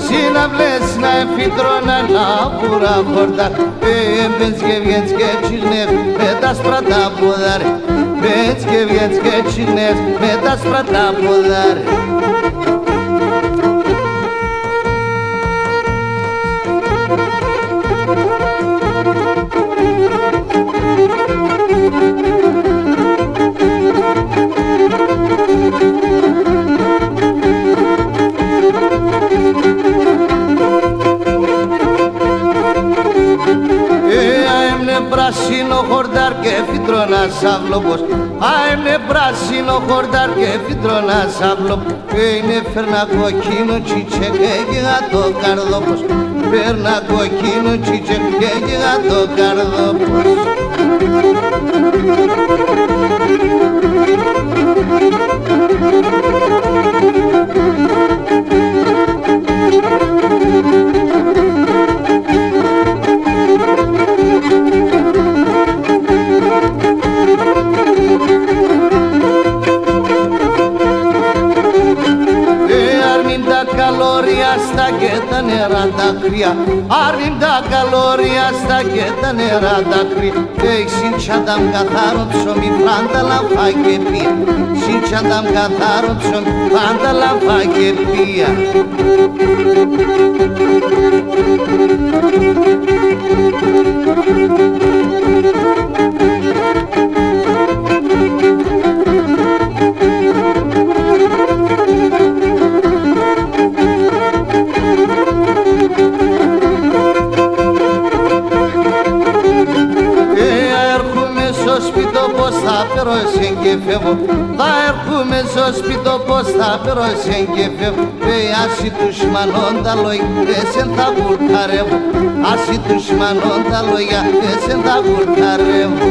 Συναυλές να εφήτρωνα να πουρά χορτά Μπες και βγαίνεις και τσιγνές με τα σπρατά ποδάρε Μπες και βγαίνεις και τσιγνές με τα σπρατά ποδάρε Πράσινο χορτάρ και φυτρώνα σαυλόπος Άιμνε πράσινο χορτάρ και φυτρώνα σαυλόπος Είναι φέρνα κοκκίνο τσίτσεκ και γατό καρδόπος Φέρνα κοκκίνο τσίτσεκ και γατό καρδόπος Στα και τα νερά τα κρύα Άρνην τα καλώρια στα και τα νερά τα κρύα Συντσάνταμ καθαρό ψωμί πάντα λαμφά και πία Συντσάνταμ καθαρό ψωμί πάντα λαμφά και πία και φεύγω Θα έρχομαι στο σπίτι πως θα φέρω εσέν και φεύγω Άσυ τους μανών τα λόγια εσέν θα βουρταρεύω Άσυ τους μανών τα λόγια εσέν θα βουρταρεύω